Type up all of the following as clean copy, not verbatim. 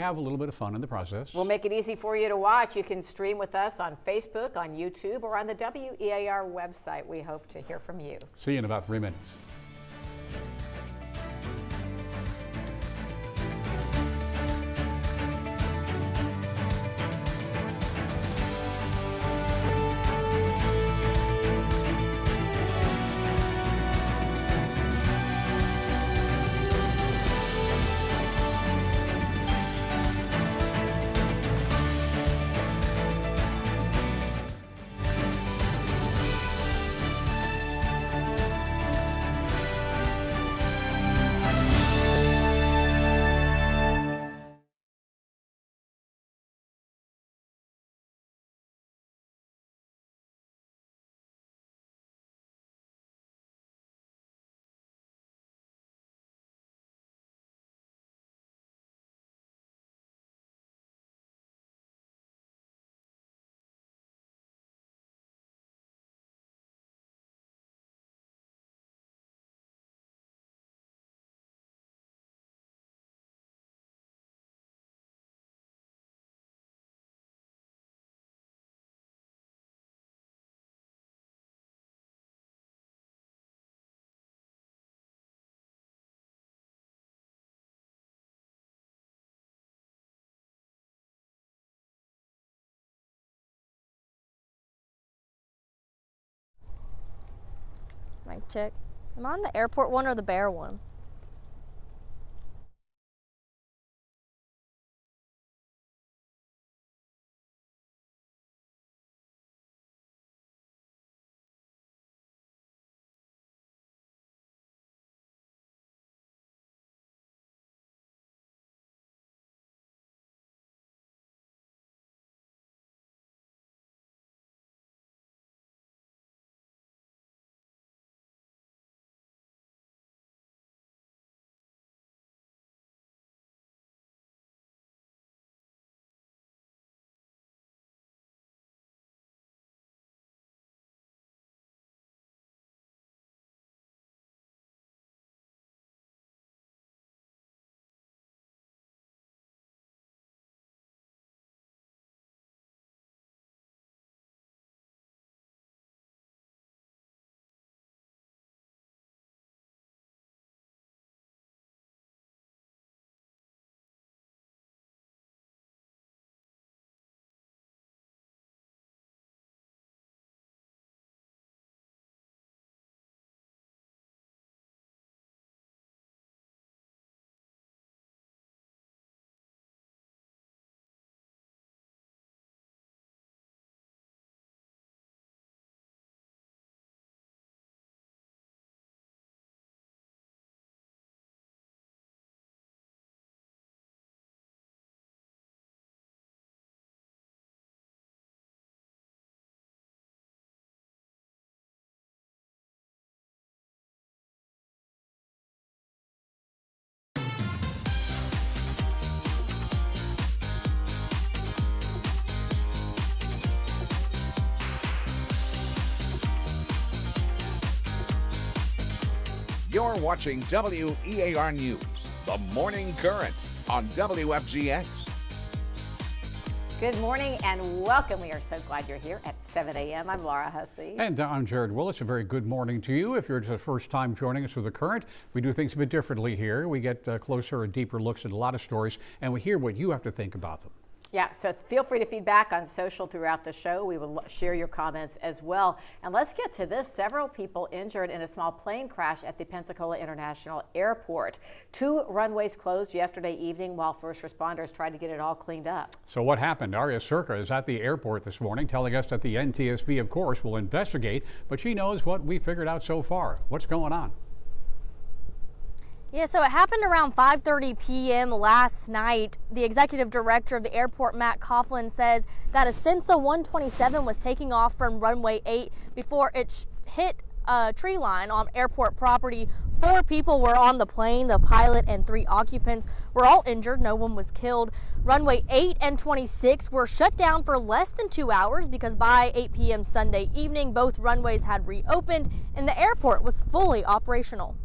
have a little bit of fun in the process. We'll make it easy for you to watch. You can stream with us on Facebook, on YouTube, or on the WEAR website. We hope to hear from you. See you in about 3 minutes. Mic check. Am I on the airport one or the bear one? You're watching WEAR News, the Morning Current on WFGX. Good morning and welcome. We are so glad you're here at 7 a.m. I'm Laura Hussey. And I'm Jared Willis. A very good morning to you. If you're just the first time joining us for the Current, we do things a bit differently here. We get closer and deeper looks at a lot of stories, and we hear what you have to think about them. Yeah, so feel free to feedback on social throughout the show. We will share your comments as well. And let's get to this. Several people injured in a small plane crash at the Pensacola International Airport. 2 runways closed yesterday evening while first responders tried to get it all cleaned up. So what happened? Aria Circa is at the airport this morning telling us that the NTSB, of course, will investigate, but she knows what we figured out so far. What's going on? Yeah, so it happened around 5:30 p.m. last night. The executive director of the airport, Matt Coughlin, says that a Cessna 127 was taking off from runway 8 before it hit a tree line on airport property. 4 people were on the plane. The pilot and 3 occupants were all injured. No one was killed. Runway 8 and 26 were shut down for less than 2 hours because by 8 p.m. Sunday evening, both runways had reopened and the airport was fully operational.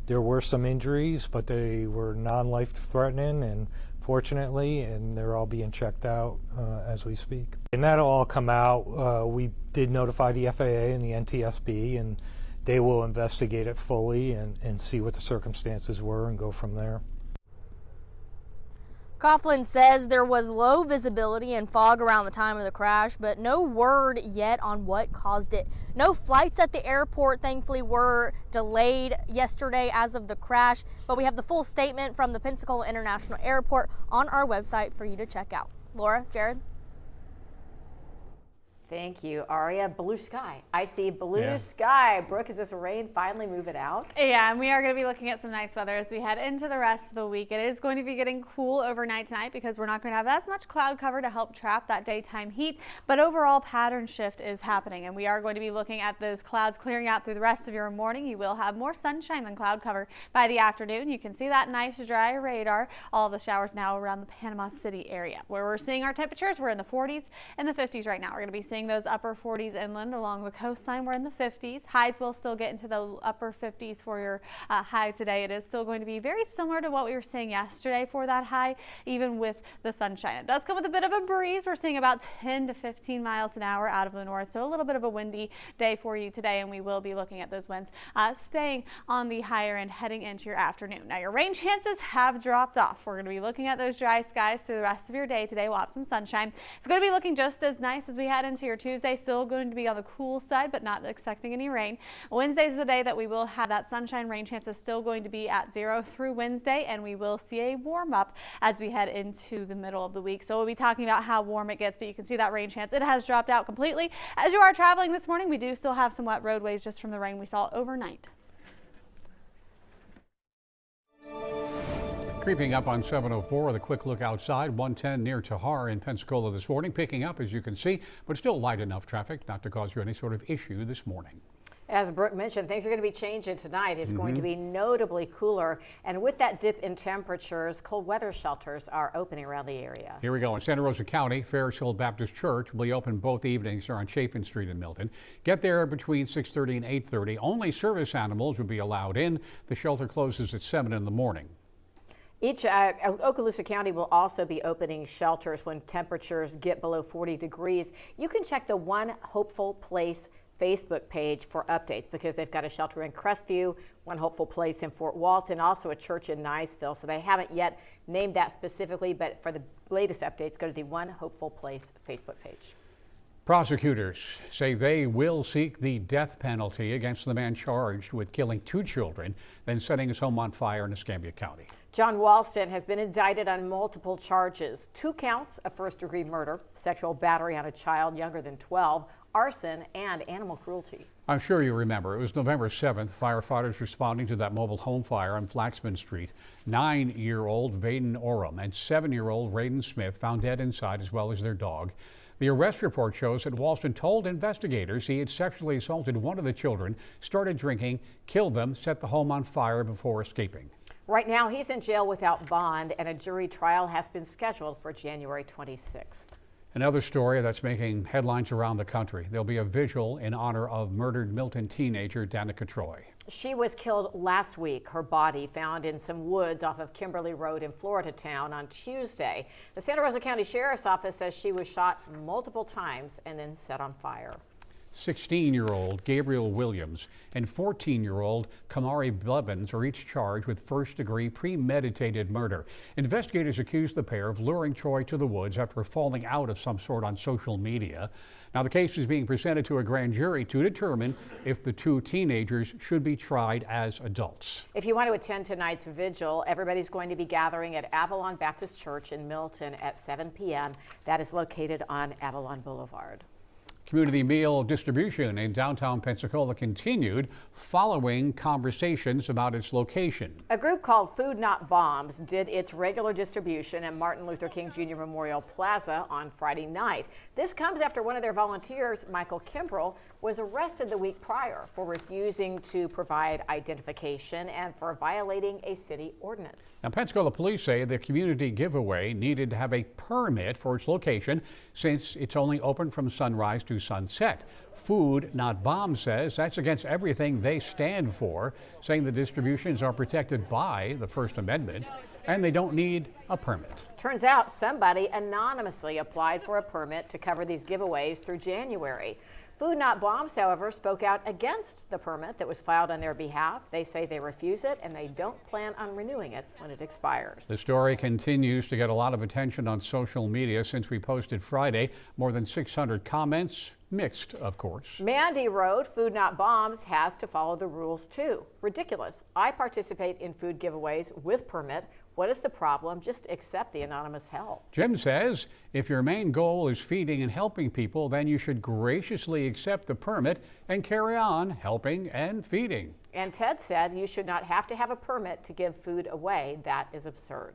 There were some injuries, but they were non-life threatening, and fortunately, and they're all being checked out as we speak. And that'll all come out. We did notify the FAA and the NTSB, and they will investigate it fully and see what the circumstances were and go from there. Coughlin says there was low visibility and fog around the time of the crash, but no word yet on what caused it. No flights at the airport, thankfully, were delayed yesterday as of the crash, but we have the full statement from the Pensacola International Airport on our website for you to check out. Laura, Jared? Thank you, Aria. Blue sky. I see blue sky. Brooke, is this rain finally moving out? Yeah, and we are going to be looking at some nice weather as we head into the rest of the week. It is going to be getting cool overnight tonight because we're not going to have as much cloud cover to help trap that daytime heat. But overall, pattern shift is happening, and we are going to be looking at those clouds clearing out through the rest of your morning. You will have more sunshine than cloud cover by the afternoon. You can see that nice dry radar. All of the showers now around the Panama City area. Where we're seeing our temperatures, we're in the 40s and the 50s right now. We're going to be seeing those upper 40s inland along the coastline. We're in the 50s. Highs will still get into the upper 50s for your high today. It is still going to be very similar to what we were seeing yesterday for that high, even with the sunshine. It does come with a bit of a breeze. We're seeing about 10 to 15 miles an hour out of the north, so a little bit of a windy day for you today, and we will be looking at those winds staying on the higher end heading into your afternoon. Now, your rain chances have dropped off. We're going to be looking at those dry skies through the rest of your day today. We'll have some sunshine. It's going to be looking just as nice as we head into your Tuesday. Still going to be on the cool side, but not expecting any rain. Wednesday is the day that we will have that sunshine. Rain chances still going to be at 0 through Wednesday, and we will see a warm up as we head into the middle of the week. So we'll be talking about how warm it gets, but you can see that rain chance. It has dropped out completely. As you are traveling this morning, we do still have some wet roadways just from the rain we saw overnight. Creeping up on 704 with a quick look outside, 110 near Tahar in Pensacola this morning. Picking up, as you can see, but still light enough traffic not to cause you any sort of issue this morning. As Brooke mentioned, things are going to be changing tonight. It's going to be notably cooler. And with that dip in temperatures, cold weather shelters are opening around the area. Here we go. In Santa Rosa County, Ferris Hill Baptist Church will be open both evenings here on Chafin Street in Milton. Get there between 6:30 and 8:30. Only service animals will be allowed in. The shelter closes at 7 in the morning. Okaloosa County will also be opening shelters when temperatures get below 40 degrees. You can check the One Hopeful Place Facebook page for updates because they've got a shelter in Crestview, One Hopeful Place in Fort Walton, also a church in Niceville. So they haven't yet named that specifically, but for the latest updates, go to the One Hopeful Place Facebook page. Prosecutors say they will seek the death penalty against the man charged with killing 2 children, then setting his home on fire in Escambia County. John Walston has been indicted on multiple charges, 2 counts of first-degree murder, sexual battery on a child younger than 12, arson, and animal cruelty. I'm sure you remember, it was November 7th, firefighters responding to that mobile home fire on Flaxman Street. 9-year-old Vaden Oram and 7-year-old Raiden Smith found dead inside, as well as their dog. The arrest report shows that Walston told investigators he had sexually assaulted one of the children, started drinking, killed them, set the home on fire before escaping. Right now, he's in jail without bond, and a jury trial has been scheduled for January 26th. Another story that's making headlines around the country. There'll be a vigil in honor of murdered Milton teenager Danica Troy. She was killed last week. Her body found in some woods off of Kimberly Road in Florida Town on Tuesday. The Santa Rosa County Sheriff's Office says she was shot multiple times and then set on fire. 16-year-old Gabriel Williams and 14-year-old Kamari Blevins are each charged with first-degree premeditated murder. Investigators accuse the pair of luring Troy to the woods after falling out of some sort on social media. Now, the case is being presented to a grand jury to determine if the 2 teenagers should be tried as adults. If you want to attend tonight's vigil, everybody's going to be gathering at Avalon Baptist Church in Milton at 7 p.m. That is located on Avalon Boulevard. Community meal distribution in downtown Pensacola continued following conversations about its location. A group called Food Not Bombs did its regular distribution at Martin Luther King Jr. Memorial Plaza on Friday night. This comes after one of their volunteers, Michael Kimbrell, was arrested the week prior for refusing to provide identification and for violating a city ordinance. Now, Pensacola police say the community giveaway needed to have a permit for its location since it's only open from sunrise to sunset. Food Not Bombs says that's against everything they stand for, saying the distributions are protected by the First Amendment. and they don't need a permit. Turns out somebody anonymously applied for a permit to cover these giveaways through January. Food Not Bombs, however, spoke out against the permit that was filed on their behalf. They say they refuse it and they don't plan on renewing it when it expires. The story continues to get a lot of attention on social media since we posted Friday. More than 600 comments, mixed, of course. Mandy wrote, Food Not Bombs has to follow the rules too. Ridiculous. I participate in food giveaways with permit. What is the problem? Just accept the anonymous help. Jim says if your main goal is feeding and helping people, then you should graciously accept the permit and carry on helping and feeding. And Ted said you should not have to have a permit to give food away. That is absurd.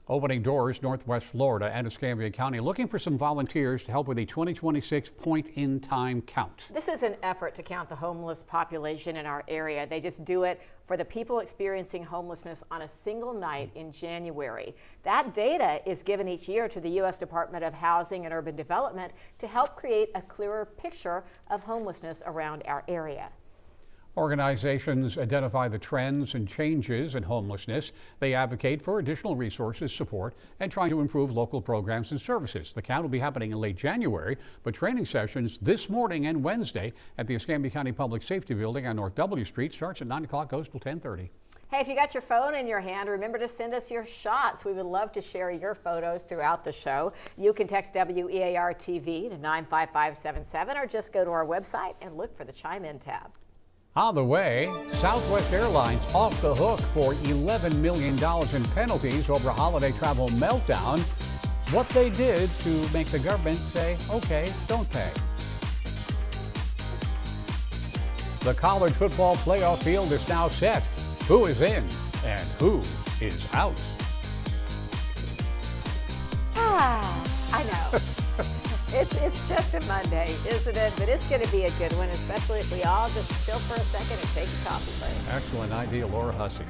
Opening Doors, Northwest Florida and Escambia County looking for some volunteers to help with the 2026 point-in-time count. This is an effort to count the homeless population in our area. They just do it for the people experiencing homelessness on a single night in January. That data is given each year to the U.S. Department of Housing and Urban Development to help create a clearer picture of homelessness around our area. Organizations identify the trends and changes in homelessness. They advocate for additional resources, support, and trying to improve local programs and services. The count will be happening in late January, but training sessions this morning and Wednesday at the Escambia County Public Safety Building on North W Street starts at 9 o'clock, goes till 10:30. Hey, if you got your phone in your hand, remember to send us your shots. We would love to share your photos throughout the show. You can text WEAR TV to 95577 or just go to our website and look for the Chime In tab. On the way, Southwest Airlines off the hook for $11 million in penalties over a holiday travel meltdown. What they did to make the government say, okay, don't pay. The college football playoff field is now set. Who is in and who is out? I know. It's just a Monday, isn't it? But it's going to be a good one, especially if we all just chill for a second and take a coffee break. Excellent idea, Laura Hussey.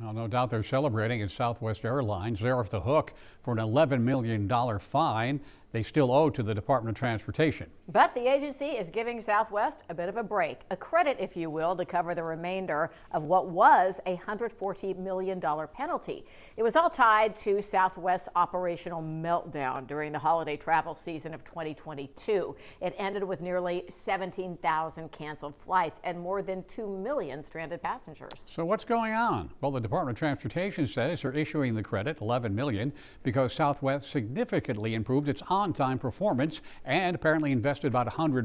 Well, no doubt they're celebrating at Southwest Airlines. They're off the hook for an $11 million fine they still owe to the Department of Transportation. But the agency is giving Southwest a bit of a break, a credit, if you will, to cover the remainder of what was a $140 million penalty. It was all tied to Southwest's operational meltdown during the holiday travel season of 2022. It ended with nearly 17,000 canceled flights and more than 2 million stranded passengers. So what's going on? Well, the Department of Transportation says they're issuing the credit, $11 million, because Southwest significantly improved its on-time performance and apparently invested about $100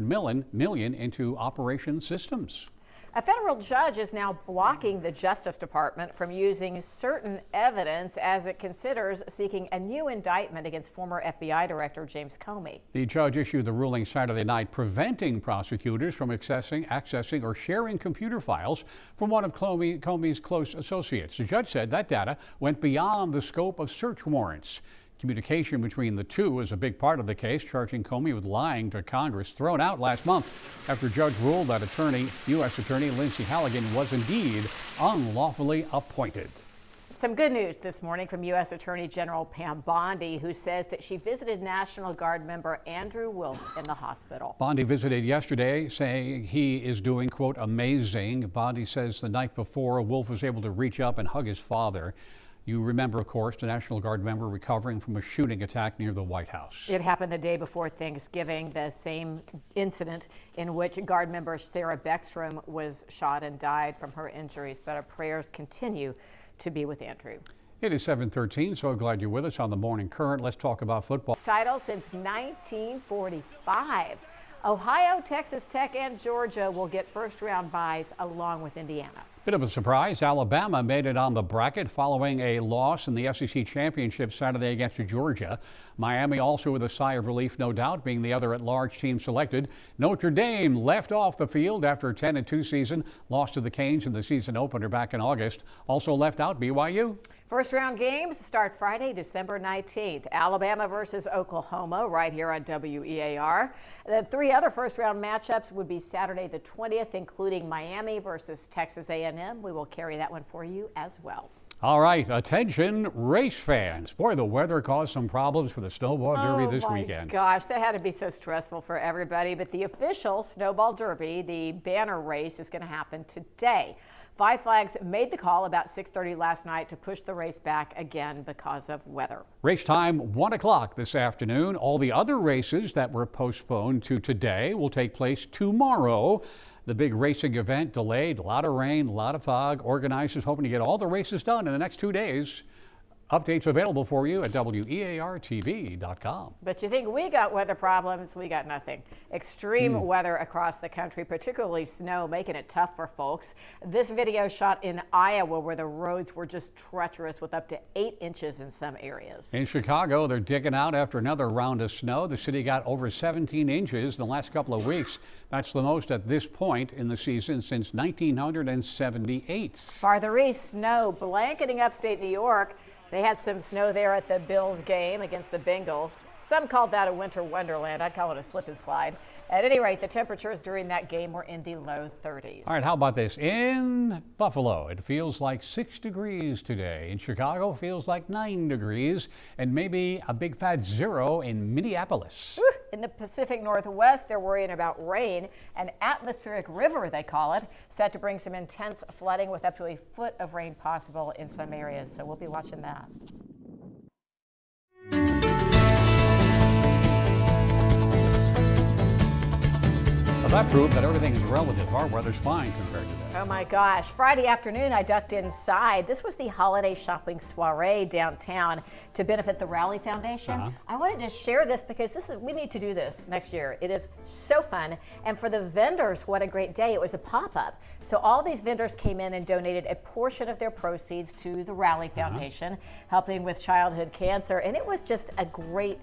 million into operation systems. A federal judge is now blocking the Justice Department from using certain evidence as it considers seeking a new indictment against former FBI Director James Comey. The judge issued the ruling Saturday night preventing prosecutors from accessing or sharing computer files from one of Comey's close associates. The judge said that data went beyond the scope of search warrants. Communication between the two is a big part of the case, charging Comey with lying to Congress, thrown out last month after a judge ruled that U.S. Attorney Lindsay Halligan was indeed unlawfully appointed. Some good news this morning from U.S. Attorney General Pam Bondi, who says that she visited National Guard member Andrew Wolf in the hospital. Bondi visited yesterday, saying he is doing, quote, amazing. Bondi says the night before, Wolf was able to reach up and hug his father. You remember, of course, the National Guard member recovering from a shooting attack near the White House. It happened the day before Thanksgiving, the same incident in which Guard member Sarah Beckstrom was shot and died from her injuries. But our prayers continue to be with Andrew. It is 7:13, so glad you're with us on the Morning Current. Let's talk about football. Title since 1945. Ohio, Texas Tech, and Georgia will get first-round byes along with Indiana. Bit of a surprise. Alabama made it on the bracket following a loss in the SEC Championship Saturday against Georgia. Miami also with a sigh of relief, no doubt, being the other at-large team selected. Notre Dame left off the field after a 10-2 season, lost to the Canes in the season opener back in August. Also left out BYU. First-round games start Friday, December 19th. Alabama versus Oklahoma right here on WEAR. The three other first-round matchups would be Saturday the 20th, including Miami versus Texas A&M. We will carry that one for you as well. All right, attention race fans. Boy, the weather caused some problems for the Snowball Derby this weekend. Oh my gosh, that had to be so stressful for everybody. But the official Snowball Derby, the banner race, is going to happen today. Five Flags made the call about 6:30 last night to push the race back again because of weather. Race time 1 o'clock this afternoon. All the other races that were postponed to today will take place tomorrow. The big racing event delayed, a lot of rain, a lot of fog. Organizers hoping to get all the races done in the next 2 days. Updates available for you at WEARTV.com. But you think we got weather problems? We got nothing. Extreme weather across the country, particularly snow, making it tough for folks. This video shot in Iowa where the roads were just treacherous with up to 8 inches in some areas. In Chicago, they're digging out after another round of snow. The city got over 17 inches in the last couple of weeks. That's the most at this point in the season since 1978. Farther east, snow blanketing upstate New York. They had some snow there at the Bills game against the Bengals. Some called that a winter wonderland. I'd call it a slip and slide. At any rate, the temperatures during that game were in the low 30s. All right, how about this? In Buffalo, it feels like 6 degrees today. In Chicago, feels like 9 degrees. And maybe a big fat 0 in Minneapolis. In the Pacific Northwest, they're worrying about rain. An atmospheric river, they call it, set to bring some intense flooding with up to a foot of rain possible in some areas. So we'll be watching that. That proved that everything is relative. Our weather's fine compared to that. Oh my gosh. Friday afternoon, I ducked inside. This was the holiday shopping soiree downtown to benefit the Rally Foundation. I wanted to share this because we need to do this next year. It is so fun. And for the vendors, what a great day. It was a pop-up. So all these vendors came in and donated a portion of their proceeds to the Rally Foundation, helping with childhood cancer. And it was just a great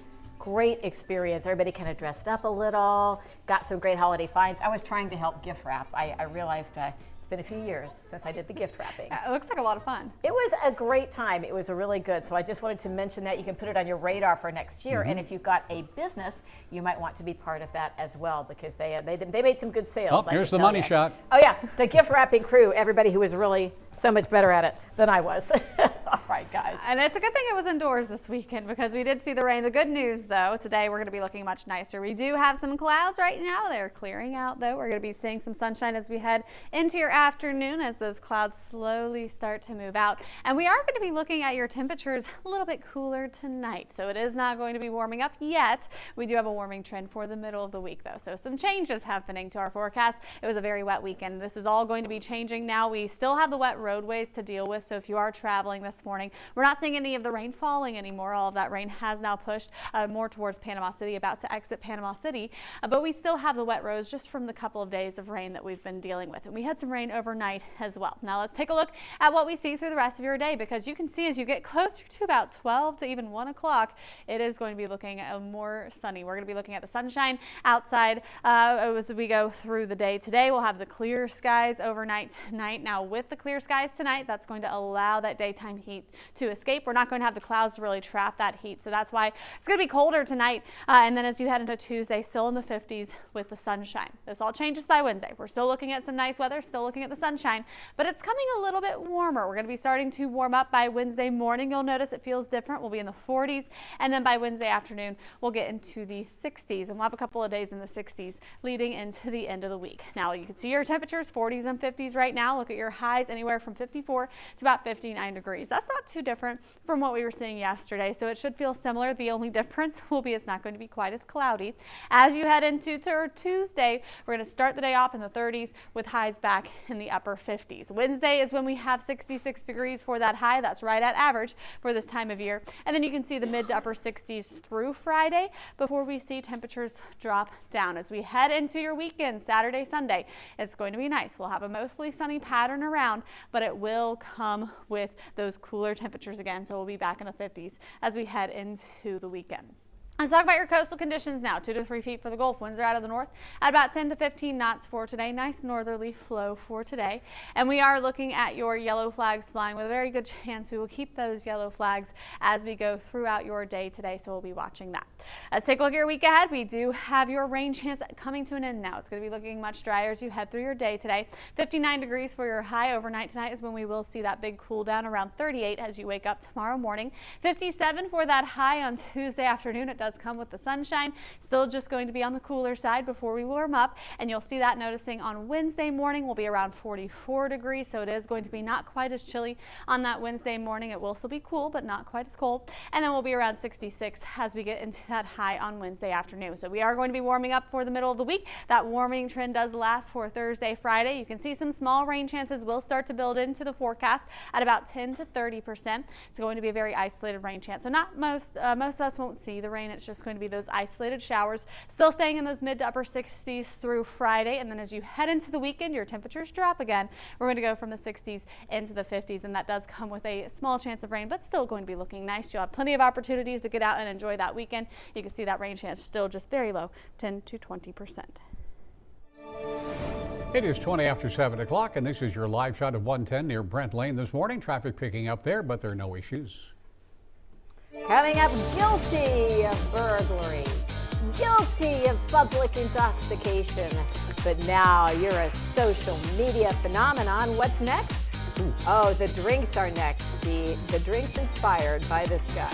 experience. Everybody kind of dressed up a little, got some great holiday finds. I was trying to help gift wrap. I realized it's been a few years since I did the gift wrapping. It looks like a lot of fun. It was a great time. It was a really good. So I just wanted to mention that you can put it on your radar for next year. And if you've got a business, you might want to be part of that as well, because they made some good sales. Oh, here's the money shot. Oh yeah, the gift wrapping crew. Everybody who was really so much better at it than I was. All right, guys. And it's a good thing it was indoors this weekend, because we did see the rain. The good news, though, today we're going to be looking much nicer. We do have some clouds right now. They're clearing out, though. We're going to be seeing some sunshine as we head into your afternoon, as those clouds slowly start to move out. And we are going to be looking at your temperatures a little bit cooler tonight. So it is not going to be warming up yet. We do have a warming trend for the middle of the week, though. So some changes happening to our forecast. It was a very wet weekend. This is all going to be changing now. We still have the wet roadways to deal with. So if you are traveling this morning, we're not seeing any of the rain falling anymore. All of that rain has now pushed more towards Panama City, about to exit Panama City. But we still have the wet roads just from the couple of days of rain that we've been dealing with. And we had some rain overnight as well. Now let's take a look at what we see through the rest of your day, because you can see as you get closer to about 12 to even 1 o'clock, it is going to be looking more sunny. We're going to be looking at the sunshine outside as we go through the day today. We'll have the clear skies overnight tonight. Now with the clear skies tonight, that's going to allow that daytime heat to escape. We're not going to have the clouds to really trap that heat. So that's why it's going to be colder tonight. And then as you head into Tuesday, still in the 50s with the sunshine. This all changes by Wednesday. We're still looking at some nice weather, still looking at the sunshine, but it's coming a little bit warmer. We're going to be starting to warm up by Wednesday morning. You'll notice it feels different. We'll be in the 40s. And then by Wednesday afternoon, we'll get into the 60s, and we'll have a couple of days in the 60s leading into the end of the week. Now you can see your temperatures, 40s and 50s right now. Look at your highs anywhere from 54 to about 59 degrees. That's not too different from what we were seeing yesterday, so it should feel similar. The only difference will be it's not going to be quite as cloudy. As you head into Tuesday, we're going to start the day off in the 30s with highs back in the upper 50s. Wednesday is when we have 66 degrees for that high. That's right at average for this time of year. And then you can see the mid to upper 60s through Friday before we see temperatures drop down. As we head into your weekend, Saturday, Sunday, it's going to be nice. We'll have a mostly sunny pattern around, but it will come with those cooler temperatures again. So we'll be back in the 50s as we head into the weekend. Let's talk about your coastal conditions now. 2 to 3 feet for the Gulf. Winds are out of the north at about 10 to 15 knots for today. Nice northerly flow for today. And we are looking at your yellow flags flying with a very good chance we will keep those yellow flags as we go throughout your day today. So we'll be watching that. Let's take a look at your week ahead. We do have your rain chance coming to an end now. It's going to be looking much drier as you head through your day today. 59 degrees for your high overnight tonight is when we will see that big cool down, around 38 as you wake up tomorrow morning. 57 for that high on Tuesday afternoon. It does come with the sunshine. Still just going to be on the cooler side before we warm up, and you'll see that noticing on Wednesday morning will be around 44 degrees, so it is going to be not quite as chilly on that Wednesday morning. It will still be cool, but not quite as cold, and then we'll be around 66 as we get into that high on Wednesday afternoon. So we are going to be warming up for the middle of the week. That warming trend does last for Thursday, Friday. You can see some small rain chances will start to build into the forecast at about 10 to 30%. It's going to be a very isolated rain chance, so not most of us won't see the rain. It's just going to be those isolated showers, still staying in those mid to upper 60s through Friday. And then as you head into the weekend, your temperatures drop again. We're going to go from the 60s into the 50s, and that does come with a small chance of rain, but still going to be looking nice. You'll have plenty of opportunities to get out and enjoy that weekend. You can see that rain chance still just very low, 10 to 20%. It is 20 after 7 o'clock, and this is your live shot of 110 near Brent Lane this morning. Traffic picking up there, but there are no issues. Coming up, guilty of burglary, guilty of public intoxication. But now you're a social media phenomenon. What's next? Oh, the drinks are next. The drinks inspired by this guy.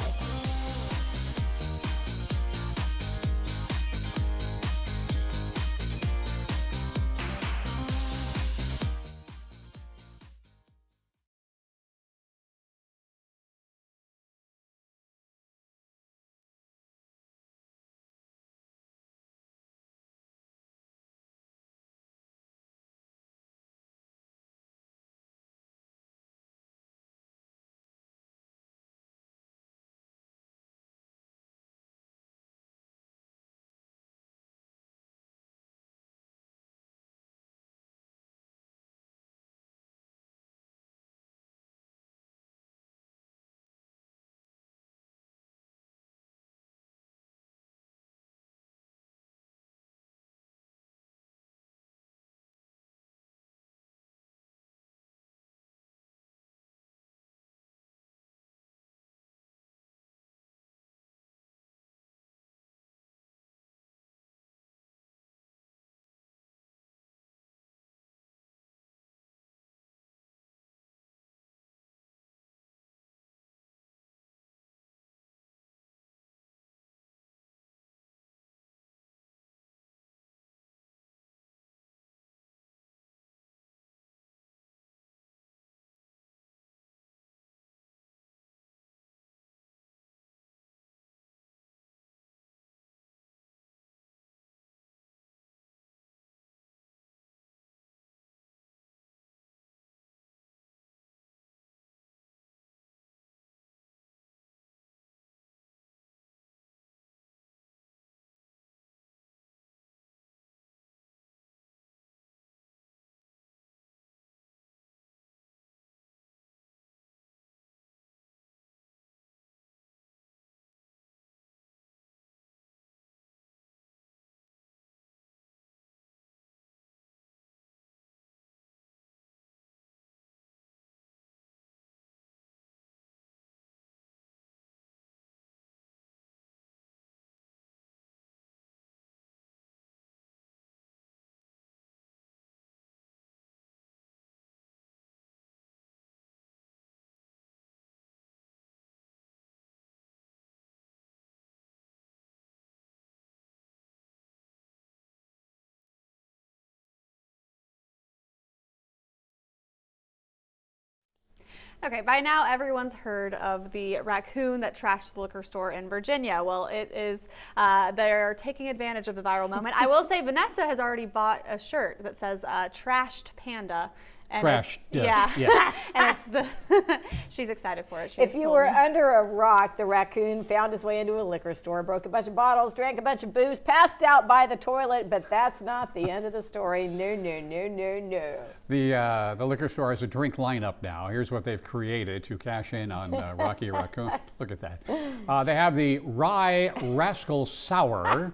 Okay, by now everyone's heard of the raccoon that trashed the liquor store in Virginia. Well, it is, they're taking advantage of the viral moment. I will say Vanessa has already bought a shirt that says Trashed Panda. And Trashed. Yeah. And it's the, she's excited for it. If you were under a rock, the raccoon found his way into a liquor store, broke a bunch of bottles, drank a bunch of booze, passed out by the toilet, but that's not the end of the story. No, no, no, no, no. The liquor store has a drink lineup now. Here's what they've created to cash in on Rocky Raccoon. Look at that. They have the Rye Rascal Sour,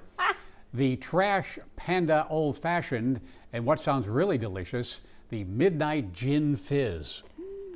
the Trash Panda Old Fashioned, and what sounds really delicious, the Midnight Gin Fizz.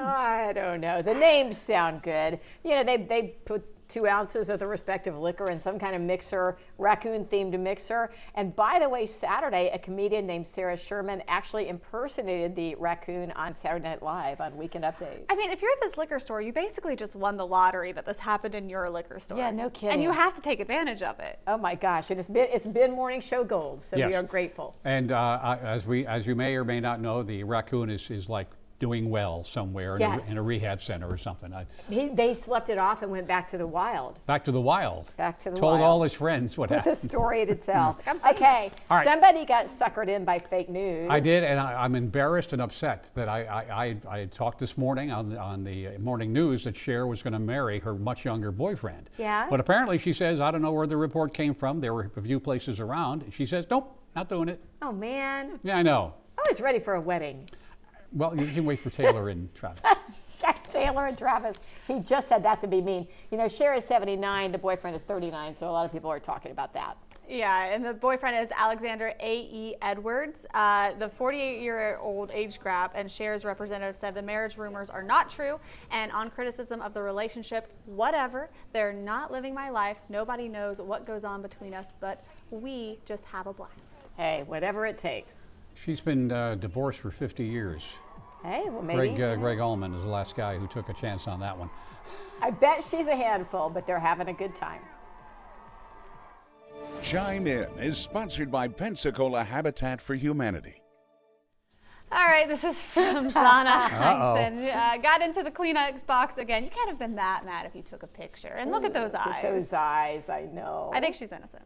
I don't know. The names sound good. You know, they put 2 ounces of the respective liquor in some kind of mixer, raccoon-themed mixer. And by the way, Saturday, a comedian named Sarah Sherman actually impersonated the raccoon on Saturday Night Live on Weekend Update. I mean, if you're at this liquor store, you basically just won the lottery that this happened in your liquor store. Yeah, no kidding. And you have to take advantage of it. Oh my gosh, and it's been morning show gold, so Yes. we are grateful. And as you may or may not know, the raccoon is like doing well somewhere Yes. in a rehab center or something. They slept it off and went back to the wild. Back to the wild. Back to the Told wild. all his friends what With a happened. story to tell. I'm Okay, All right. somebody got suckered in by fake news. I did, and I'm embarrassed and upset that I talked this morning on the morning news that Cher was going to marry her much younger boyfriend. Yeah? But apparently she says, I don't know where the report came from. There were a few places around. She says, nope, not doing it. Oh man, Yeah, I know. I was ready for a wedding. Well, you can wait for Taylor and Travis. Jack Taylor and Travis. He just said that to be mean. You know, Cher is 79, the boyfriend is 39, so a lot of people are talking about that. Yeah, and the boyfriend is Alexander A.E. Edwards. The 48-year-old age gap, and Cher's representative said the marriage rumors are not true, and on criticism of the relationship, whatever, they're not living my life. Nobody knows what goes on between us, but we just have a blast. Hey, whatever it takes. She's been divorced for 50 years. Hey, well maybe. Greg Allman is the last guy who took a chance on that one. I bet she's a handful, but they're having a good time. Chime In is sponsored by Pensacola Habitat for Humanity. All right, this is from Donna Uh-oh. Heinzen. Got into the Kleenex box again. You can't have been that mad if you took a picture. And look at those eyes. Those eyes, I know. I think she's innocent.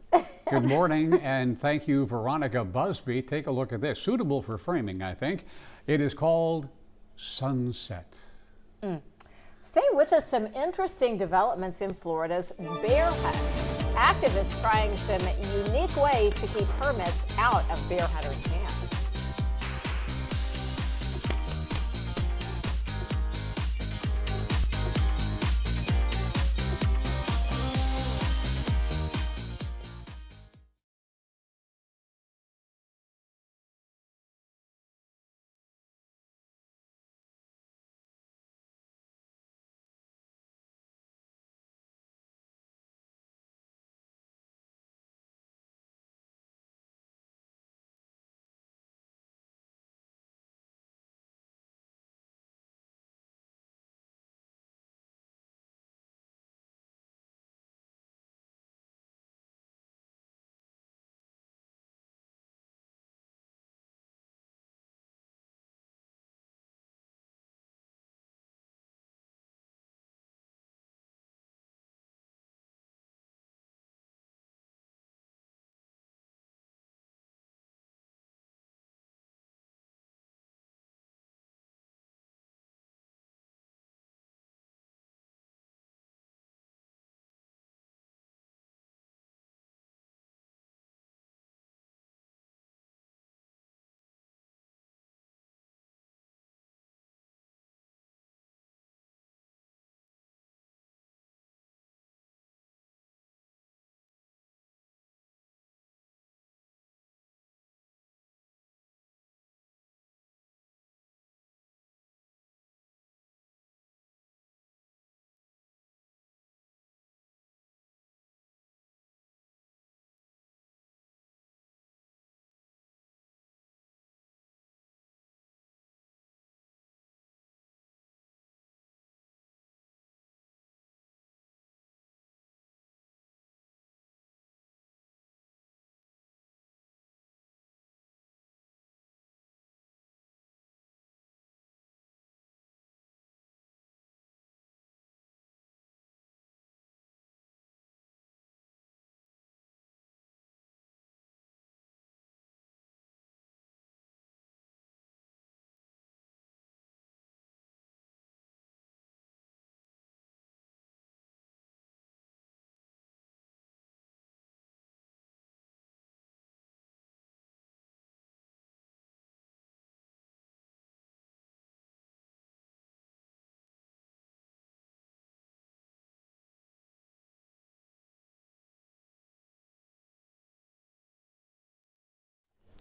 Good morning, and thank you, Veronica Busby. Take a look at this. Suitable for framing, I think. It is called Sunset. Stay with us. Some interesting developments in Florida's bear hunt. Activists trying some unique ways to keep hermits out of bear hunters' hands.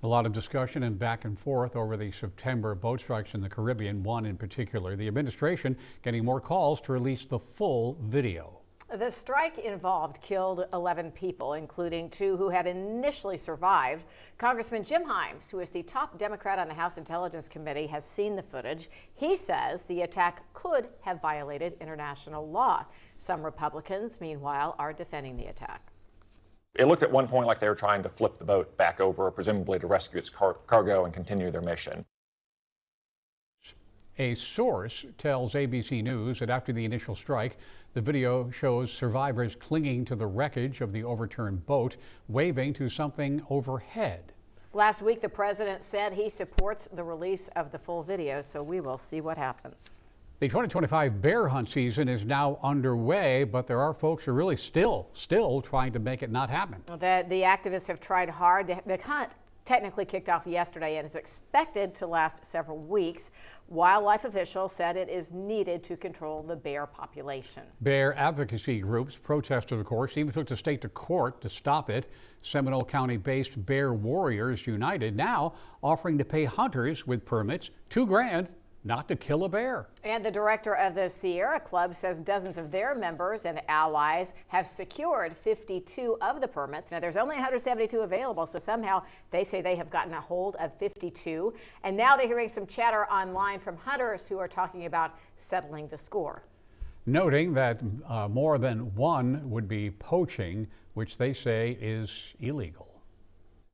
A lot of discussion and back and forth over the September boat strikes in the Caribbean, one in particular. The administration getting more calls to release the full video. The strike involved killed 11 people, including 2 who had initially survived. Congressman Jim Himes, who is the top Democrat on the House Intelligence Committee, has seen the footage. He says the attack could have violated international law. Some Republicans, meanwhile, are defending the attack. It looked at one point like they were trying to flip the boat back over, presumably to rescue its cargo and continue their mission. A source tells ABC News that after the initial strike, the video shows survivors clinging to the wreckage of the overturned boat, waving to something overhead. Last week, the president said he supports the release of the full video, so we will see what happens. The 2025 bear hunt season is now underway, but there are folks who are really still trying to make it not happen. The activists have tried hard. The hunt technically kicked off yesterday and is expected to last several weeks. Wildlife officials said it is needed to control the bear population. Bear advocacy groups protested, of course, even took the state to court to stop it. Seminole County-based Bear Warriors United now offering to pay hunters with permits $2,000 not to kill a bear. And the director of the Sierra Club says dozens of their members and allies have secured 52 of the permits. Now, there's only 172 available, so somehow they say they have gotten a hold of 52. And now they're hearing some chatter online from hunters who are talking about settling the score. Noting that more than one would be poaching, which they say is illegal.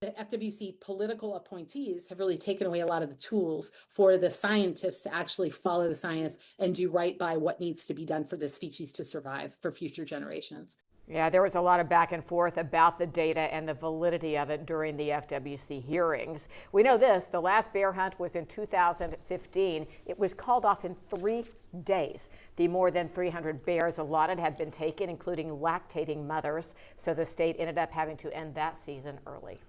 The FWC political appointees have really taken away a lot of the tools for the scientists to actually follow the science and do right by what needs to be done for this species to survive for future generations. Yeah, there was a lot of back and forth about the data and the validity of it during the FWC hearings. We know this, the last bear hunt was in 2015. It was called off in 3 days. The more than 300 bears allotted had been taken, including lactating mothers, so the state ended up having to end that season early.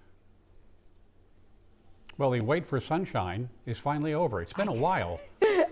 Well, the wait for sunshine is finally over. It's been a while.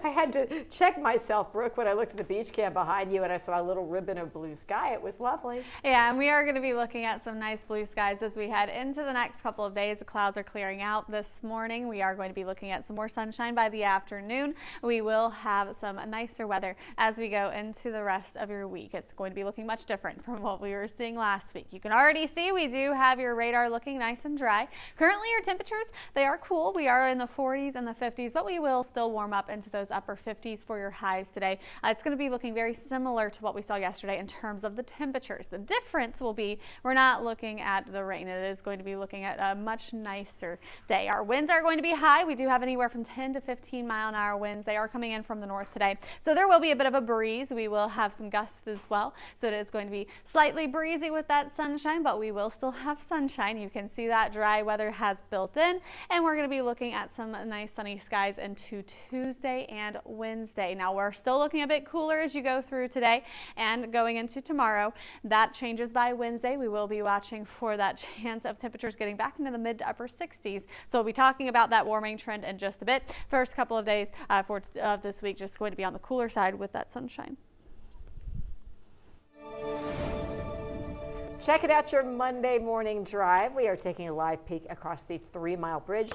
I had to check myself, Brooke, when I looked at the beach cam behind you and I saw a little ribbon of blue sky. It was lovely. Yeah, and we are going to be looking at some nice blue skies as we head into the next couple of days. The clouds are clearing out this morning. We are going to be looking at some more sunshine by the afternoon. We will have some nicer weather as we go into the rest of your week. It's going to be looking much different from what we were seeing last week. You can already see we do have your radar looking nice and dry. Currently, your temperatures, they are cool. We are in the 40s and the 50s, but we will still warm up into those upper 50s for your highs today. It's going to be looking very similar to what we saw yesterday in terms of the temperatures. The difference will be we're not looking at the rain. It is going to be looking at a much nicer day. Our winds are going to be high. We do have anywhere from 10 to 15 mile-an-hour winds. They are coming in from the north today. So there will be a bit of a breeze. We will have some gusts as well. So it is going to be slightly breezy with that sunshine, but we will still have sunshine. You can see that dry weather has built in, and we're going to be looking at some nice sunny skies into Tuesday and Wednesday. Now we're still looking a bit cooler as you go through today and going into tomorrow. That changes by Wednesday. We will be watching for that chance of temperatures getting back into the mid to upper 60s. So we'll be talking about that warming trend in just a bit. First couple of days for this week just going to be on the cooler side with that sunshine. Check it out, your Monday morning drive. We are taking a live peek across the 3 Mile Bridge.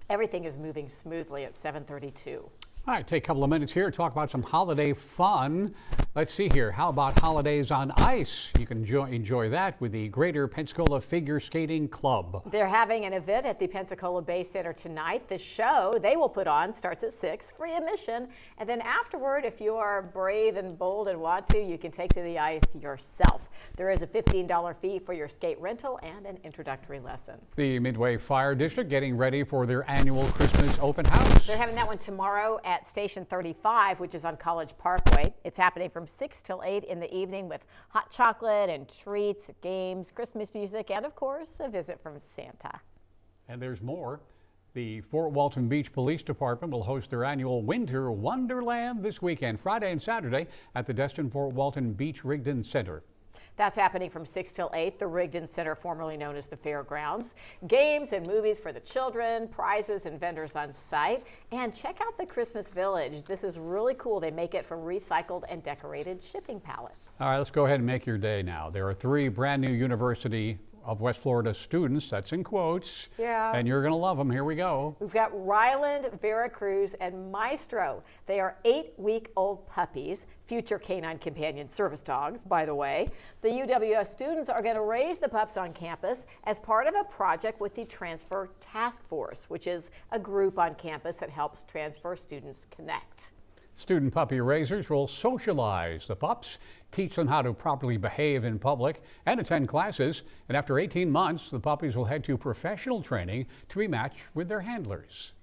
Everything is moving smoothly at 7:32. All right, take a couple of minutes here to talk about some holiday fun. Let's see here. How about holidays on ice? You can enjoy that with the Greater Pensacola Figure Skating Club. They're having an event at the Pensacola Bay Center tonight. The show they will put on starts at 6, free admission. And then afterward, if you are brave and bold and want to, you can take to the ice yourself. There is a $15 fee for your skate rental and an introductory lesson. The Midway Fire District getting ready for their annual Christmas open house. They're having that one tomorrow at Station 35, which is on College Parkway. It's happening from 6 till 8 in the evening with hot chocolate and treats, games, Christmas music, and of course, a visit from Santa. And there's more. The Fort Walton Beach Police Department will host their annual Winter Wonderland this weekend, Friday and Saturday, at the Destin Fort Walton Beach Rigdon Center. That's happening from 6 till 8, the Rigdon Center, formerly known as the Fairgrounds. Games and movies for the children, prizes and vendors on site. And check out the Christmas Village. This is really cool. They make it from recycled and decorated shipping pallets. All right, let's go ahead and make your day now. There are 3 brand new University of West Florida students. That's in quotes. Yeah. And you're going to love them. Here we go. We've got Ryland, Veracruz, and Maestro. They are 8-week-old puppies, future canine companion service dogs, by the way. The UWF students are going to raise the pups on campus as part of a project with the Transfer Task Force, which is a group on campus that helps transfer students connect. Student puppy raisers will socialize the pups, teach them how to properly behave in public, and attend classes. And after 18 months, the puppies will head to professional training to be matched with their handlers.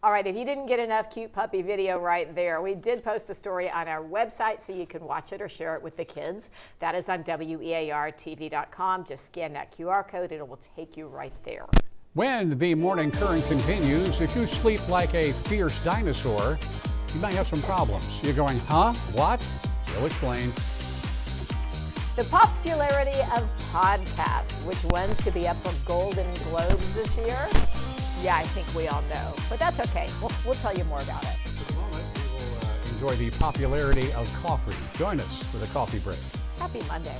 All right, if you didn't get enough cute puppy video right there, we did post the story on our website so you can watch it or share it with the kids. That is on WEARTV.com. Just scan that QR code and it will take you right there. When the morning current continues, if you sleep like a fierce dinosaur, you might have some problems. You're going, huh? What? We'll explain. The popularity of podcasts, which ones could be up for Golden Globes this year? Yeah, I think we all know, but that's okay. We'll tell you more about it. For the moment, we will enjoy the popularity of coffee. Join us for the coffee break. Happy Monday.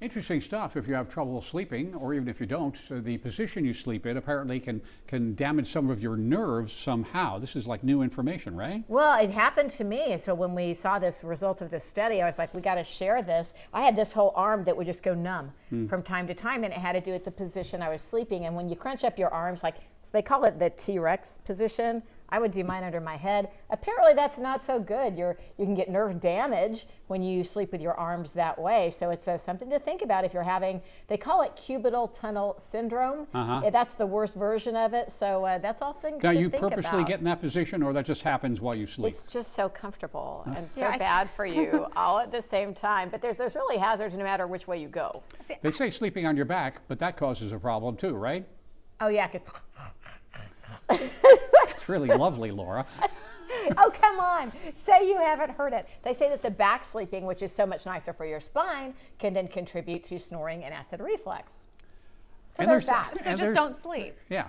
Interesting stuff if you have trouble sleeping, or even if you don't. So the position you sleep in apparently can damage some of your nerves somehow. This is like new information, right? Well, it happened to me. So when we saw this result of this study, I was like, we got to share this. I had this whole arm that would just go numb from time to time, and it had to do with the position I was sleeping. And when you crunch up your arms, like, so they call it the T-Rex position. I would do mine under my head. Apparently that's not so good. You can get nerve damage when you sleep with your arms that way. So it's something to think about if you're having, they call it cubital tunnel syndrome. That's the worst version of it. So that's all things now, to you think about. purposely get in that position, or that just happens while you sleep? It's just so comfortable and so bad for you all at the same time. But there's really hazards no matter which way you go. They say sleeping on your back, but that causes a problem too, right? Oh yeah, It's really lovely, Laura. Oh, come on. Say you haven't heard it. They say that the back sleeping, which is so much nicer for your spine, can then contribute to snoring and acid reflux. So And there's there's- that. So just don't sleep. Yeah,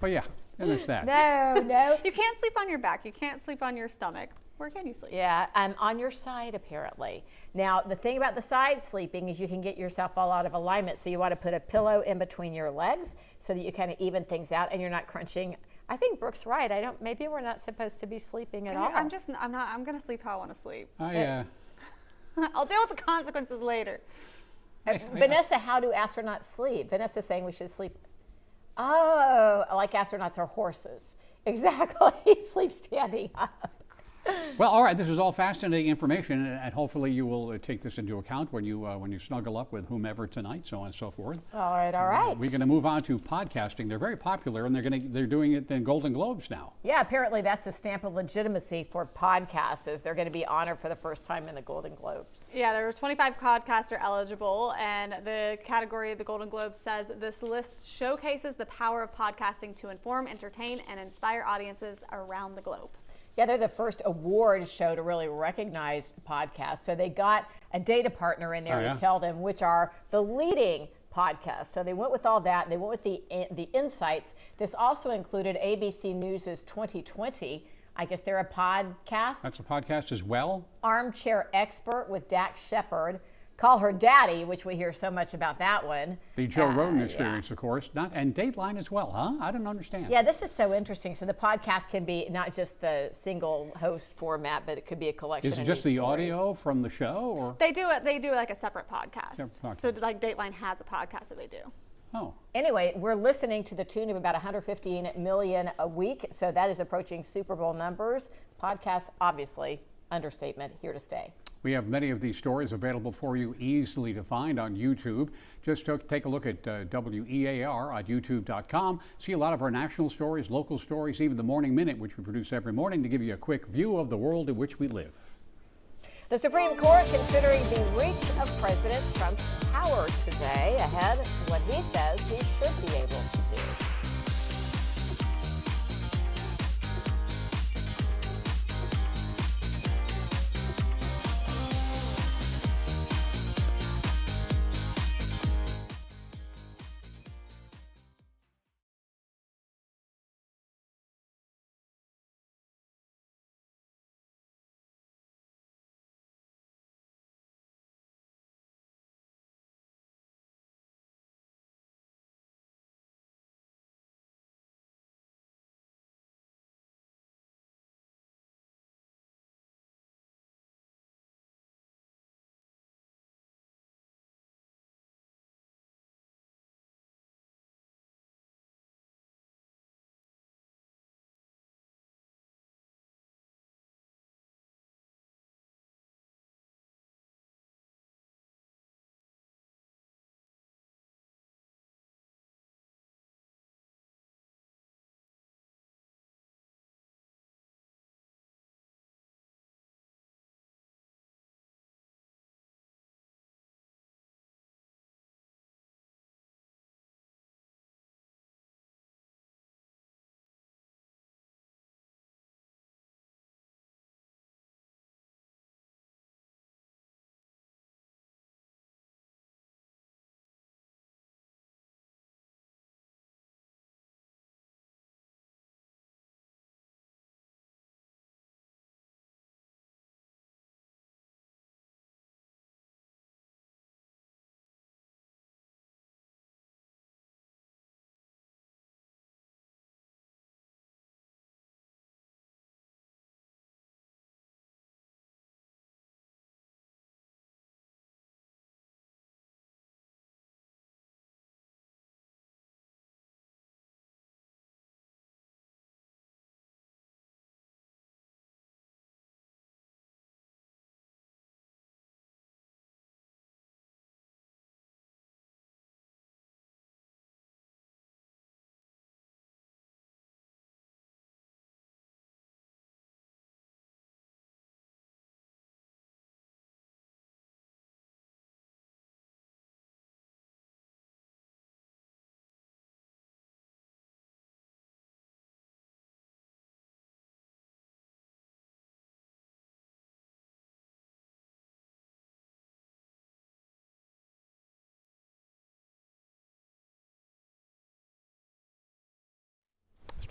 but yeah, And there's that. No. You can't sleep on your back. You can't sleep on your stomach. Where can you sleep? Yeah, on your side apparently. Now, the thing about the side sleeping is you can get yourself all out of alignment. So you want to put a pillow in between your legs so that you kind of even things out and you're not crunching. I think Brooke's right. Maybe we're not supposed to be sleeping at all. I'm going to sleep how I want to sleep. I'll deal with the consequences later. Vanessa, how do astronauts sleep? Vanessa's saying we should sleep. Oh, like astronauts are horses. Exactly. Sleep standing up. Well, all right. This is all fascinating information, and hopefully you will take this into account when you snuggle up with whomever tonight, so on and so forth. All right. We're going to move on to podcasting. They're very popular, and they're doing it in Golden Globes now. Yeah, apparently that's the stamp of legitimacy for podcasts. Is they're going to be honored for the first time in the Golden Globes. Yeah, there were 25 podcasts are eligible, and the category of the Golden Globes says this list showcases the power of podcasting to inform, entertain, and inspire audiences around the globe. Yeah, they're the first award show to really recognize podcasts. So they got a data partner in there to tell them which are the leading podcasts. So they went with all that. They went with the insights. This also included ABC News' 2020. I guess they're a podcast. That's a podcast as well. Armchair Expert with Dax Shepard. Call Her Daddy, which we hear so much about that one. The Joe Rogan Experience, of course, and Dateline as well, huh? I don't understand. Yeah, this is so interesting. So the podcast can be not just the single host format, but it could be a collection. Is it of just these the stories. audio from the show, or They do it. They do like a separate podcast. Separate podcast. So like Dateline has a podcast that they do. Oh. Anyway, we're listening to the tune of about 115 million a week. So that is approaching Super Bowl numbers. Podcasts, obviously, understatement, here to stay. We have many of these stories available for you easily to find on YouTube. Just take a look at WEAR on YouTube.com. See a lot of our national stories, local stories, even the Morning Minute, which we produce every morning to give you a quick view of the world in which we live. The Supreme Court considering the reach of President Trump's power today. Ahead, what he says he should be able to do.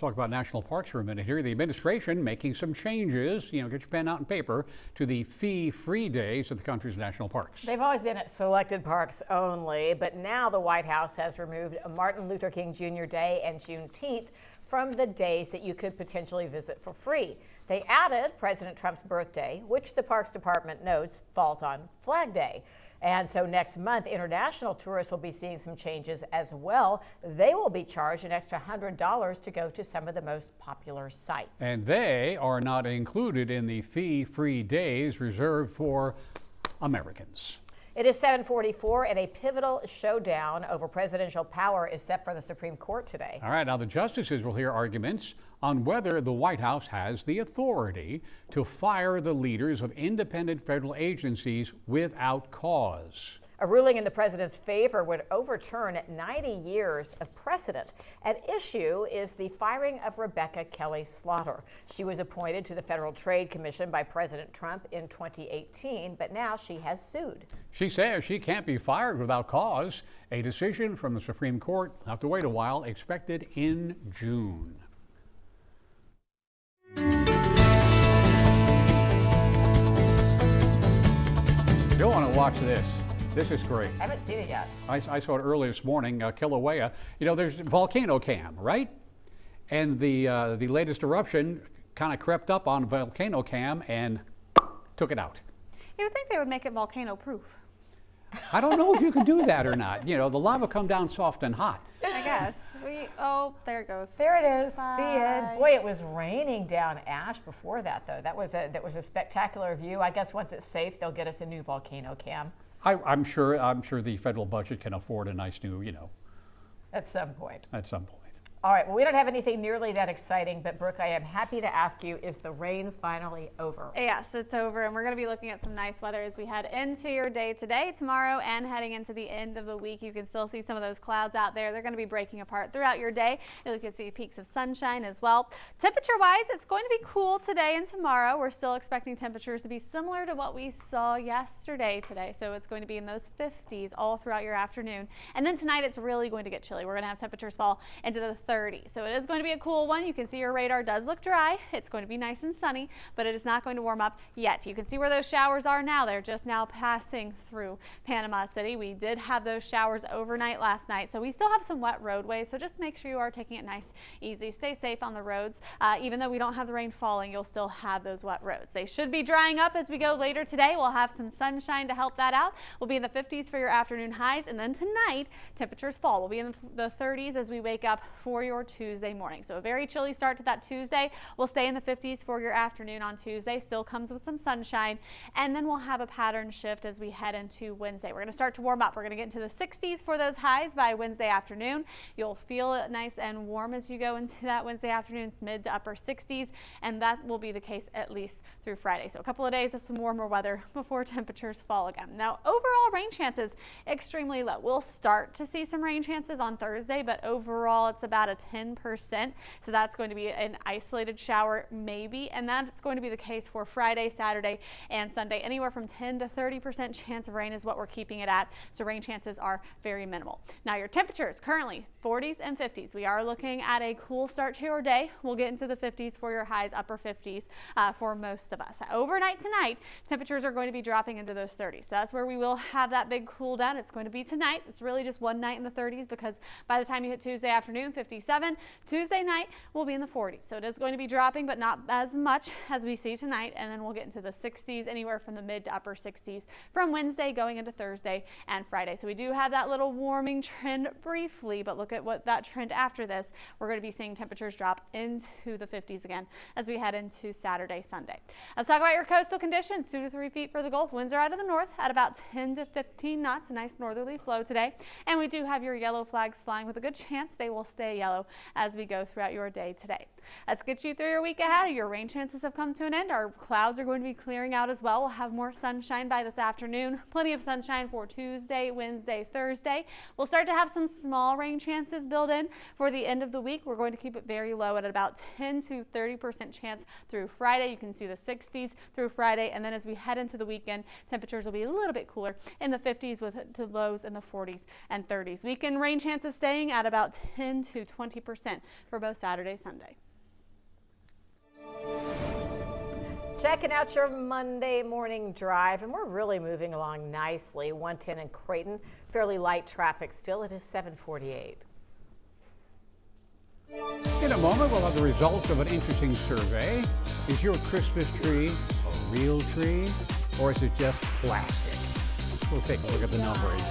talk about national parks for a minute here. The administration making some changes, get your pen out and paper, to the fee-free days at the country's national parks. They've always been at selected parks only, but now the White House has removed Martin Luther King Jr. Day and Juneteenth from the days that you could potentially visit for free. They added President Trump's birthday, which the Parks Department notes falls on Flag Day. And so next month, international tourists will be seeing some changes as well. They will be charged an extra $100 to go to some of the most popular sites. And they are not included in the fee-free days reserved for Americans. It is 7:44, and a pivotal showdown over presidential power is set for the Supreme Court today. All right, now the justices will hear arguments on whether the White House has the authority to fire the leaders of independent federal agencies without cause. A ruling in the president's favor would overturn 90 years of precedent. At issue is the firing of Rebecca Kelly Slaughter. She was appointed to the Federal Trade Commission by President Trump in 2018, but now she has sued. She says she can't be fired without cause. A decision from the Supreme Court will have to wait a while, expected in June. You'll want to watch this. This is great. I haven't seen it yet. I saw it early this morning, Kilauea. There's Volcano Cam, right? And the latest eruption kind of crept up on Volcano Cam and took it out. You would think they would make it volcano proof. I don't know if you can do that or not. The lava come down soft and hot. I guess. Oh, there it goes. There it is. Bye. The end. Boy, it was raining down ash before that, though. That was a spectacular view. I guess once it's safe, they'll get us a new Volcano Cam. I'm sure the federal budget can afford a nice new, At some point. At some point. All right, well, we don't have anything nearly that exciting, but Brooke, I am happy to ask you, is the rain finally over? Yes, it's over, and we're going to be looking at some nice weather as we head into your day today, tomorrow, and heading into the end of the week. You can still see some of those clouds out there. They're going to be breaking apart throughout your day. You can see peaks of sunshine as well. Temperature-wise, it's going to be cool today and tomorrow. We're still expecting temperatures to be similar to what we saw yesterday today, so it's going to be in those 50s all throughout your afternoon. And then tonight, it's really going to get chilly. We're going to have temperatures fall into the 30s. So it is going to be a cool one. You can see your radar does look dry. It's going to be nice and sunny, but it is not going to warm up yet. You can see where those showers are now. They're just now passing through Panama City. We did have those showers overnight last night, so we still have some wet roadways. So just make sure you are taking it nice, easy. Stay safe on the roads. Even though we don't have the rain falling, you'll still have those wet roads. They should be drying up as we go later today. We'll have some sunshine to help that out. We'll be in the 50s for your afternoon highs, and then tonight, temperatures fall. We'll be in the 30s as we wake up for your Tuesday morning. So a very chilly start to that Tuesday. We'll stay in the 50s for your afternoon on Tuesday. Still comes with some sunshine. And then we'll have a pattern shift as we head into Wednesday. We're going to start to warm up. We're going to get into the 60s for those highs by Wednesday afternoon. You'll feel it nice and warm as you go into that Wednesday afternoon. It's mid to upper 60s, and that will be the case at least through Friday. So a couple of days of some warmer weather before temperatures fall again. Now, overall rain chances extremely low. We'll start to see some rain chances on Thursday, but overall it's about a 10%. So that's going to be an isolated shower maybe, and that's going to be the case for Friday, Saturday, and Sunday. Anywhere from 10 to 30% chance of rain is what we're keeping it at. So rain chances are very minimal. Now your temperatures currently 40s and 50s. We are looking at a cool start to your day. We'll get into the 50s for your highs, upper 50s for most of us. Overnight tonight, temperatures are going to be dropping into those 30s. So that's where we will have that big cool down. It's going to be tonight. It's really just one night in the 30s because by the time you hit Tuesday afternoon, 57. Tuesday night will be in the 40s. So it is going to be dropping, but not as much as we see tonight. And then we'll get into the 60s, anywhere from the mid to upper 60s from Wednesday going into Thursday and Friday. So we do have that little warming trend briefly, but look at what that trend after this. We're going to be seeing temperatures drop into the 50s again as we head into Saturday, Sunday. Let's talk about your coastal conditions. 2 to 3 feet for the Gulf. Winds are out of the north at about 10 to 15 knots. A nice northerly flow today. And we do have your yellow flags flying with a good chance they will stay yellow as we go throughout your day today. Let's get you through your week ahead. Your rain chances have come to an end. Our clouds are going to be clearing out as well. We'll have more sunshine by this afternoon. Plenty of sunshine for Tuesday, Wednesday, Thursday. We'll start to have some small rain chances built in for the end of the week. We're going to keep it very low at about 10 to 30% chance through Friday. You can see the 60s through Friday, and then as we head into the weekend, temperatures will be a little bit cooler in the 50s with to lows in the 40s and 30s. Weekend rain chances staying at about 10 to 20% for both Saturday, Sunday. Checking out your Monday morning drive, and we're really moving along nicely. 110 in Creighton, fairly light traffic still. It is 7:48. In a moment, we'll have the results of an interesting survey. Is your Christmas tree a real tree, or is it just plastic? We'll take a look at the numbers.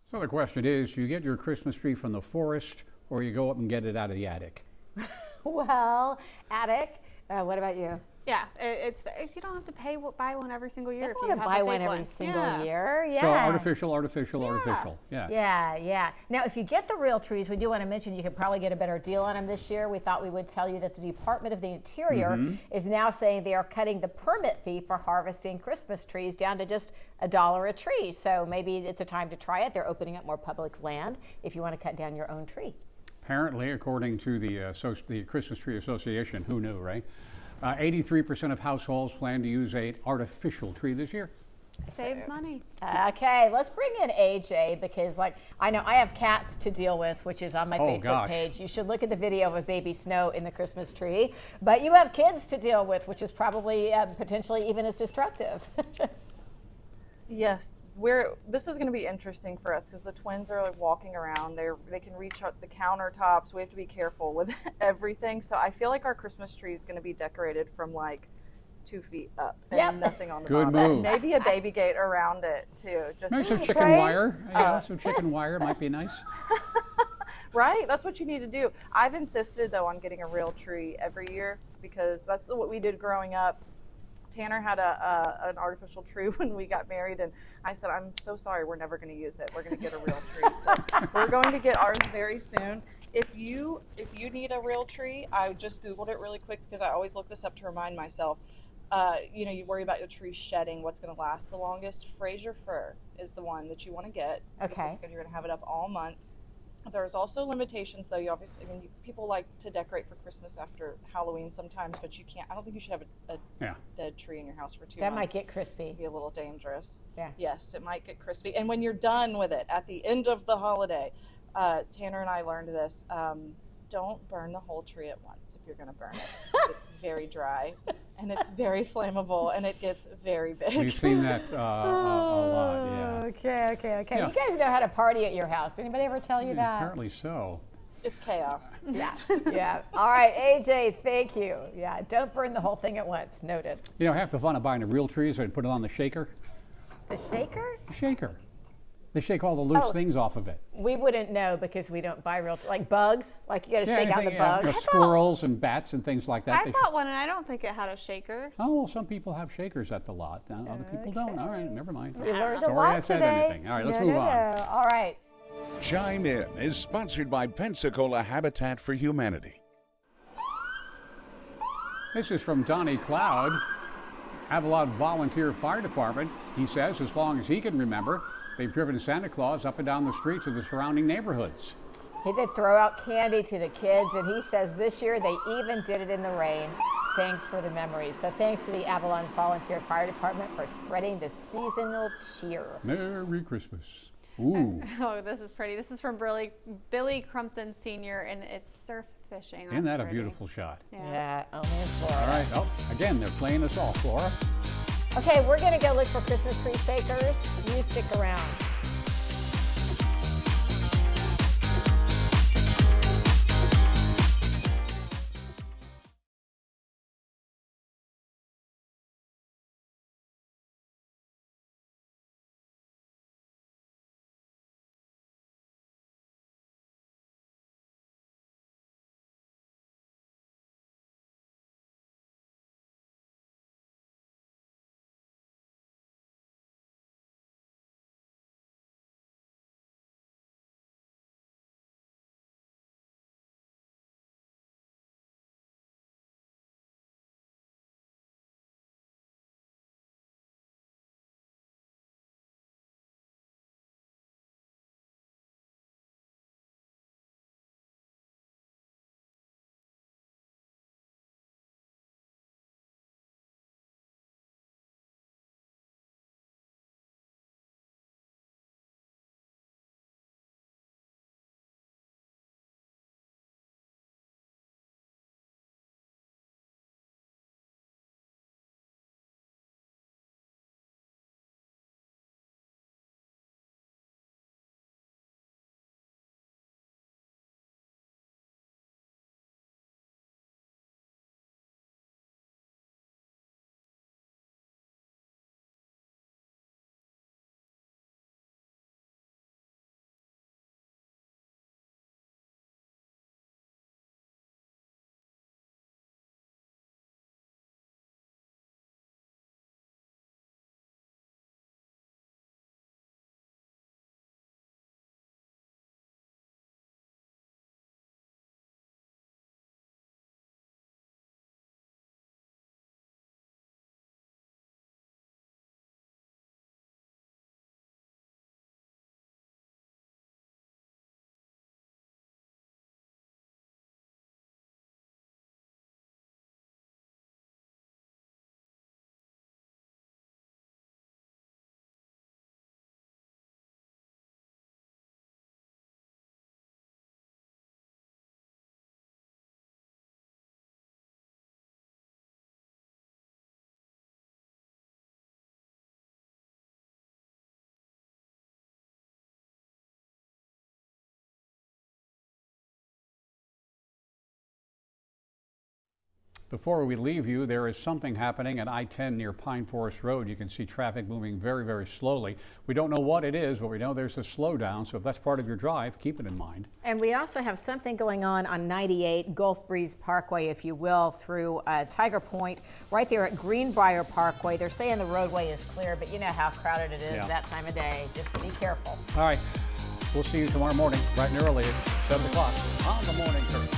So the question is, do you get your Christmas tree from the forest, or you go up and get it out of the attic? Well, attic. What about you? Yeah, it's you don't have to buy one every single year. You if don't you want to have buy a one big every single year. Yeah. So artificial. Yeah. Yeah. Now, if you get the real trees, we do want to mention you could probably get a better deal on them this year. We thought we would tell you that the Department of the Interior is now saying they are cutting the permit fee for harvesting Christmas trees down to just $1 a tree. So maybe it's a time to try it. They're opening up more public land if you want to cut down your own tree. Apparently, according to the Christmas Tree Association, who knew, right? 83% of households plan to use an artificial tree this year. Saves money. Okay, let's bring in AJ because, I know I have cats to deal with, which is on my Facebook page. You should look at the video of baby Snow in the Christmas tree. But you have kids to deal with, which is probably potentially even as destructive. Yes, this is going to be interesting for us because the twins are walking around. They can reach out the countertops. We have to be careful with everything. So I feel like our Christmas tree is going to be decorated from 2 feet up and nothing on the Good bottom. move. Maybe a baby gate around it too. Just Maybe some chicken wire. Yeah, some chicken wire might be nice. Right? That's what you need to do. I've insisted though on getting a real tree every year because that's what we did growing up. Tanner had an artificial tree when we got married, and I said, I'm so sorry, we're never going to use it. We're going to get a real tree. So we're going to get ours very soon. If you need a real tree, I just Googled it really quick because I always look this up to remind myself. You worry about your tree shedding, what's going to last the longest. Fraser fir is the one that you want to get. Okay. You're going to have it up all month. There's also limitations, though. You obviously, people like to decorate for Christmas after Halloween sometimes, but you can't. I don't think you should have a dead tree in your house for 2 months. That might get crispy. It'd be a little dangerous. Yeah. Yes, it might get crispy. And when you're done with it at the end of the holiday, Tanner and I learned this. Don't burn the whole tree at once if you're going to burn it. It's very dry and it's very flammable and it gets very big. We've seen that a lot, yeah. Okay. Yeah. You guys know how to party at your house. Did anybody ever tell you that? Apparently so. It's chaos. Yeah. All right, AJ, thank you. Yeah, don't burn the whole thing at once. Noted. You know, half the fun of buying a real tree is to put it on the shaker. The shaker? The shaker. They shake all the loose things off of it. We wouldn't know because we don't buy real, like bugs. Like you got to shake out the bugs. Squirrels and bats and things like that. I bought one and I don't think it had a shaker. Oh, well, some people have shakers at the lot. Other people don't. All right, never mind. You learned a Sorry lot I said today. anything. All right, let's move on. All right. Chime In is sponsored by Pensacola Habitat for Humanity. This is from Donnie Cloud, Avalon Volunteer Fire Department. He says as long as he can remember, they've driven Santa Claus up and down the streets of the surrounding neighborhoods. He did throw out candy to the kids, and he says this year they even did it in the rain. Thanks for the memories. So thanks to the Avalon Volunteer Fire Department for spreading the seasonal cheer. Merry Christmas. Ooh. Oh, this is pretty. This is from Billy Crumpton Sr., and it's surf fishing. Isn't that pretty. a beautiful shot? Yeah, only in Florida. All right. Oh, again, they're playing us off, Flora. Okay, we're going to go look for Christmas tree shakers. You stick around. Before we leave you, there is something happening at I-10 near Pine Forest Road. You can see traffic moving very, very slowly. We don't know what it is, but we know there's a slowdown. So if that's part of your drive, keep it in mind. And we also have something going on 98 Gulf Breeze Parkway, if you will, through Tiger Point, right there at Greenbrier Parkway. They're saying the roadway is clear, but you know how crowded it is that time of day. Just be careful. All right. We'll see you tomorrow morning, bright and early at 7 o'clock on The Morning Curve.